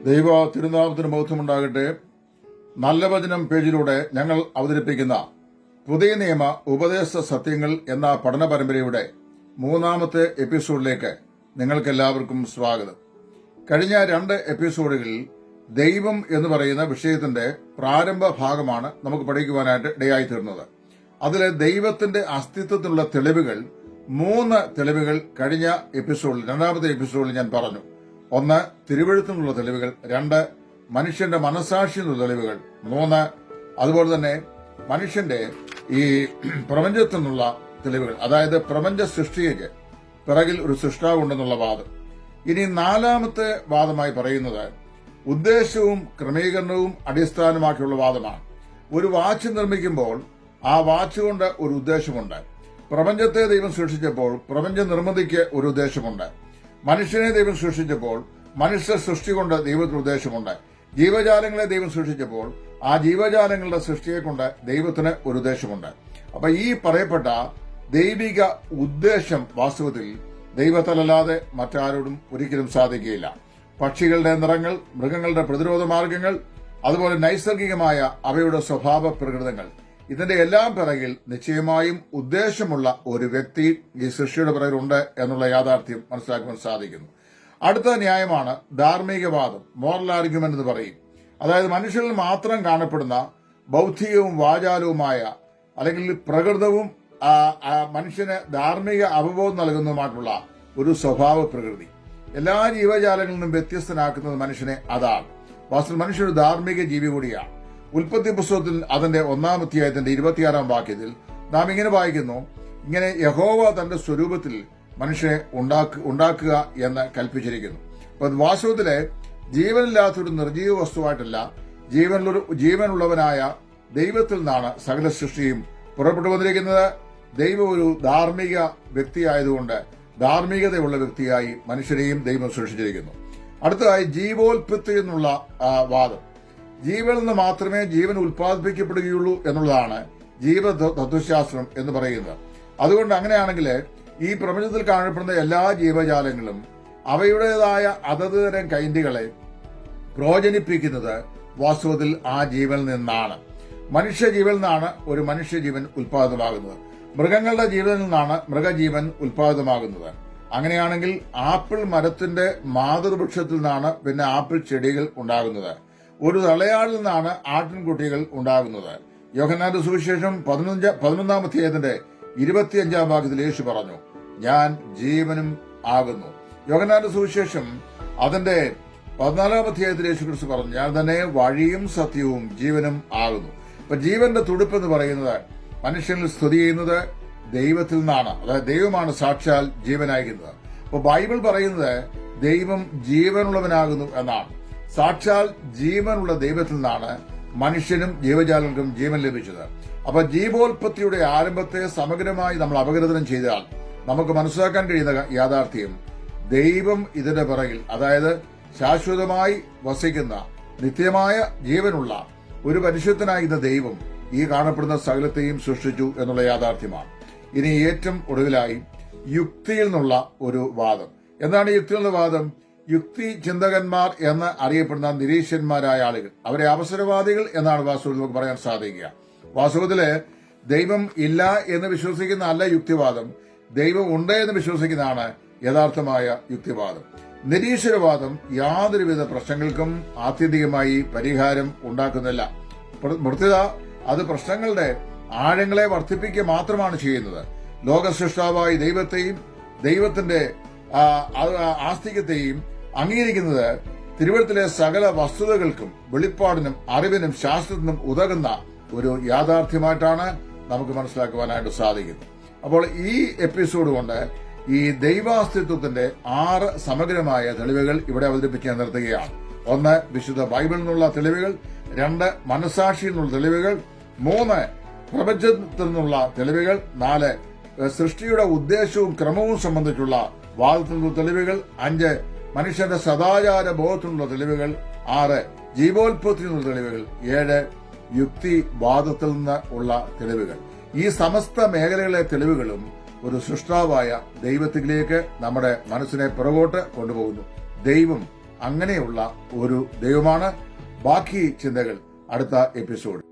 ദൈവ തിരുനാമത്തിന് ബോധമുണ്ടാകട്ടെ. നല്ല വചനം പേജിലൂടെ ഞങ്ങൾ അവതരിപ്പിക്കുന്ന പുതിയ നിയമ ഉപദേശ സത്യങ്ങൾ എന്ന പഠന പരമ്പരയുടെ 3ാമത്തെ എപ്പിസോഡിലേക്ക് നിങ്ങൾക്കെല്ലാവർക്കും സ്വാഗതം. കഴിഞ്ഞ 2 എപ്പിസോഡുകളിൽ ദൈവം എന്ന് പറയുന്ന വിഷയത്തിന്റെ പ്രാരംഭ ഭാഗമാണ് നമുക്ക് പഠിക്കുവാനായിട്ട് ഇടയായിത്തീർന്നത്. അതിൽ ദൈവത്തിന്റെ അസ്തിത്വത്തിനുള്ള തെളിവുകൾ 3 തെളിവുകൾ കഴിഞ്ഞ എപ്പിസോഡിൽ 2ാമത്തെ എപ്പിസോഡിൽ ഞാൻ പറഞ്ഞു. 1 തിരുവെഴുത്തിനുള്ള തെളിവുകൾ, 2 മനുഷ്യന്റെ മനസാക്ഷിയുള്ള തെളിവുകൾ, 3 അതുപോലെ തന്നെ മനുഷ്യന്റെ ഈ പ്രപഞ്ചത്തിൽ നിന്നുള്ള തെളിവുകൾ, അതായത് പ്രപഞ്ച സൃഷ്ടിക്ക് പിറകിൽ ഒരു സൃഷ്ടാവുണ്ടെന്നുള്ള വാദം. ഇനി 4ാമത്തെ വാദമായി പറയുന്നത് ഉദ്ദേശവും ക്രമീകരണവും അടിസ്ഥാനമാക്കിയുള്ള വാദമാണ്. ഒരു വാച്ച് നിർമ്മിക്കുമ്പോൾ ആ വാച്ച് കൊണ്ട് ഒരു ഉദ്ദേശമുണ്ട്. പ്രപഞ്ചത്തെ ദൈവം സൃഷ്ടിച്ചപ്പോൾ പ്രപഞ്ച നിർമ്മിതിക്ക് ഒരു ഉദ്ദേശമുണ്ട്. മനുഷ്യനെ ദൈവം സൃഷ്ടിച്ചപ്പോൾ മനുഷ്യ സൃഷ്ടി കൊണ്ട് ദൈവത്തിന് ഉദ്ദേശമുണ്ട്. ജീവജാലങ്ങളെ ദൈവം സൃഷ്ടിച്ചപ്പോൾ ആ ജീവജാലങ്ങളുടെ സൃഷ്ടിയെ കൊണ്ട് ദൈവത്തിന് ഒരു ഉദ്ദേശമുണ്ട്. അപ്പൊ ഈ പറയപ്പെട്ട ദൈവിക ഉദ്ദേശം വാസ്തവത്തിൽ ദൈവത്താലല്ലാതെ മറ്റാരോടും ഒരിക്കലും സാധിക്കുകയില്ല. പക്ഷികളുടെ നിറങ്ങൾ, മൃഗങ്ങളുടെ പ്രതിരോധ മാർഗങ്ങൾ, അതുപോലെ നൈസർഗികമായ അവയുടെ സ്വഭാവ പ്രകൃതങ്ങൾ, ഇതിന്റെ എല്ലാം പിറകിൽ നിശ്ചയമായും ഉദ്ദേശമുള്ള ഒരു വ്യക്തി ഈ സൃഷ്ടിയുടെ പിറകിലുണ്ട് എന്നുള്ള യാഥാർത്ഥ്യം മനസ്സിലാക്കുവാൻ സാധിക്കുന്നു. അടുത്ത ന്യായമാണ് ധാർമ്മികവാദം, മോറൽ ആർഗ്യുമെന്റ് എന്ന് പറയും. അതായത് മനുഷ്യരിൽ മാത്രം കാണപ്പെടുന്ന ബൗദ്ധികവും വാചാലവുമായ അല്ലെങ്കിൽ പ്രകൃതവും മനുഷ്യന് ധാർമ്മിക അവബോധം നൽകുന്നതുമായിട്ടുള്ള ഒരു സ്വഭാവ പ്രകൃതി എല്ലാ ജീവജാലങ്ങളിൽ നിന്നും വ്യത്യസ്തനാക്കുന്നത് മനുഷ്യനെ അതാണ്. വാസ്തവത്തിൽ മനുഷ്യർ ധാർമ്മിക ജീവി കൂടിയാണ്. ഉൽപ്പത്തി പുസ്തകത്തിൽ അതിന്റെ 1-ാം അധ്യായത്തിന്റെ 26-ാം വാക്യത്തിൽ നാം ഇങ്ങനെ വായിക്കുന്നു, ഇങ്ങനെ യഹോവ തന്റെ സ്വരൂപത്തിൽ മനുഷ്യനെ ഉണ്ടാക്കുക എന്ന് കൽപ്പിച്ചിരിക്കുന്നു. അപ്പൊ വാസ്തവത്തിലെ ജീവനില്ലാത്തൊരു നിർജീവ വസ്തുവായിട്ടല്ല, ജീവനുള്ളവനായ ദൈവത്തിൽ നിന്നാണ് സകല സൃഷ്ടിയും പുറപ്പെട്ടു വന്നിരിക്കുന്നത്. ദൈവം ഒരു ധാർമ്മിക വ്യക്തിയായതുകൊണ്ട് ധാർമ്മികതയുള്ള വ്യക്തിയായി മനുഷ്യരെയും ദൈവം സൃഷ്ടിച്ചിരിക്കുന്നു. അടുത്തതായി ജീവോൽപത്തി എന്നുള്ള വാദം. ജീവനിൽ നിന്ന് മാത്രമേ ജീവൻ ഉൽപ്പാദിപ്പിക്കപ്പെടുകയുള്ളൂ എന്നുള്ളതാണ് ജീവതത്വശാസ്ത്രം എന്ന് പറയുന്നത്. അതുകൊണ്ട് അങ്ങനെയാണെങ്കിൽ ഈ പ്രപഞ്ചത്തിൽ കാണപ്പെടുന്ന എല്ലാ ജീവജാലങ്ങളും അവയുടേതായ അതത് തരം കൈന്റികളെ പ്രോജനിപ്പിക്കുന്നത് വാസ്തവത്തിൽ ആ ജീവനിൽ നിന്നാണ്. മനുഷ്യജീവനിൽ നിന്നാണ് ഒരു മനുഷ്യജീവൻ ഉൽപ്പാദിതമാകുന്നത്. മൃഗങ്ങളുടെ ജീവനിൽ നിന്നാണ് മൃഗജീവൻ ഉൽപ്പാദിതമാകുന്നത്. അങ്ങനെയാണെങ്കിൽ ആപ്പിൾ മരത്തിന്റെ മാതൃവൃക്ഷത്തിൽ നിന്നാണ് പിന്നെ ആപ്പിൾ ചെടികൾ ഉണ്ടാകുന്നത്. ഒരു തളയാടിൽ നിന്നാണ് ആട്ടിൻകുട്ടികൾ ഉണ്ടാകുന്നത്. യോഹന്നാന്റെ സുവിശേഷം 11-ാം അധ്യായത്തിന്റെ 25-ാം വാക്യത്തിൽ യേശു പറഞ്ഞു, ഞാൻ ജീവനും ആകുന്നു. യോഹന്നാന്റെ സുവിശേഷം അതിന്റെ 14-ാം അധ്യായത്തിൽ യേശു ക്രിസ്തു പറഞ്ഞു, ഞാൻ തന്നെ വഴിയും സത്യവും ജീവനും ആകുന്നു. അപ്പൊ ജീവന്റെ തുടിപ്പ് എന്ന് പറയുന്നത് മനുഷ്യനിൽ സ്ഥിതി ചെയ്യുന്നത് ദൈവത്തിൽ നിന്നാണ്. അതായത് ദൈവമാണ് സാക്ഷാൽ ജീവനായിരിക്കുന്നത്. അപ്പൊ ബൈബിൾ പറയുന്നത് ദൈവം ജീവനുള്ളവനാകുന്നു എന്നാണ്. സാക്ഷാൽ ജീവനുള്ള ദൈവത്തിൽ നിന്നാണ് മനുഷ്യനും ജീവജാലങ്ങൾക്കും ജീവൻ ലഭിച്ചത്. അപ്പൊ ജീവോൽപത്തിയുടെ ആരംഭത്തെ സമഗ്രമായി നമ്മൾ അപഗ്രഥനം ചെയ്താൽ നമുക്ക് മനസ്സിലാക്കാൻ കഴിയുന്ന യാഥാർത്ഥ്യം ദൈവം ഇതിന്റെ പിറകിൽ, അതായത് ശാശ്വതമായി വസിക്കുന്ന നിത്യമായ ജീവനുള്ള ഒരു പരിശുദ്ധനായിരുന്ന ദൈവം ഈ കാണപ്പെടുന്ന സകലത്തെയും സൃഷ്ടിച്ചു എന്നുള്ള യാഥാർത്ഥ്യമാണ്. ഇനി ഏറ്റവും ഒടുവിലായി യുക്തിയിൽ നിന്നുള്ള ഒരു വാദം. എന്താണ് യുക്തിയിൽ നിന്നുള്ള വാദം? യുക്തി ചിന്തകന്മാർ എന്ന് അറിയപ്പെടുന്ന നിരീശ്വരന്മാരായ ആളുകൾ, അവരെ അവസരവാദികൾ എന്നാണ് വാസ്തവത്തിൽ നമുക്ക് പറയാൻ സാധിക്കുക. വാസ്തവത്തില് ദൈവം ഇല്ല എന്ന് വിശ്വസിക്കുന്ന അല്ല യുക്തിവാദം, ദൈവം ഉണ്ട് എന്ന് വിശ്വസിക്കുന്നതാണ് യഥാർത്ഥമായ യുക്തിവാദം. നിരീശ്വരവാദം യാതൊരുവിധ പ്രശ്നങ്ങൾക്കും ആത്യന്തികമായി പരിഹാരം ഉണ്ടാക്കുന്നില്ല. മൃത്യത അത് പ്രശ്നങ്ങളുടെ ആഴങ്ങളെ വർദ്ധിപ്പിക്കുക മാത്രമാണ് ചെയ്യുന്നത്. ലോകസൃഷ്ടാവായ ദൈവത്തെയും ദൈവത്തിന്റെ ആസ്തികത്തെയും അംഗീകരിക്കുന്നത് തിരുവഴുത്തിലെ സകല വസ്തുതകൾക്കും വെളിപ്പാടിനും അറിവിനും ശാസ്ത്രത്തിനും ഉതകുന്ന ഒരു യാഥാർത്ഥ്യമായിട്ടാണ് നമുക്ക് മനസ്സിലാക്കുവാനായിട്ട് സാധിക്കുന്നത്. അപ്പോൾ ഈ എപ്പിസോഡ് കൊണ്ട് ഈ ദൈവാസ്തിത്വത്തിന്റെ 6 സമഗ്രമായ തെളിവുകൾ ഇവിടെ അവതരിപ്പിക്കാൻ നിർത്തുകയാണ്. 1 വിശുദ്ധ ബൈബിളിൽ നിന്നുള്ള തെളിവുകൾ, 2 മനസാക്ഷിയിൽ നിന്നുള്ള തെളിവുകൾ, 3 പ്രപഞ്ചത്തിൽ നിന്നുള്ള തെളിവുകൾ, 4 സൃഷ്ടിയുടെ ഉദ്ദേശവും ക്രമവും സംബന്ധിച്ചുള്ള വാദത്തിനുള്ള തെളിവുകൾ, 5 മനുഷ്യന്റെ സദാചാര ബോധത്തിനുള്ള തെളിവുകൾ, 6 ജീവോൽപത്തിനുള്ള തെളിവുകൾ, 7 യുക്തിവാദത്തിൽ നിന്ന് ഉള്ള തെളിവുകൾ. ഈ സമസ്ത മേഖലകളിലെ തെളിവുകളും ഒരു സൃഷ്ടാവായ ദൈവത്തിലേക്ക് നമ്മുടെ മനസ്സിനെ പുറകോട്ട് കൊണ്ടുപോകുന്നു. ദൈവം അങ്ങനെയുള്ള ഒരു ദൈവമാണ്. ബാക്കി ചിന്തകൾ അടുത്ത എപ്പിസോഡ്.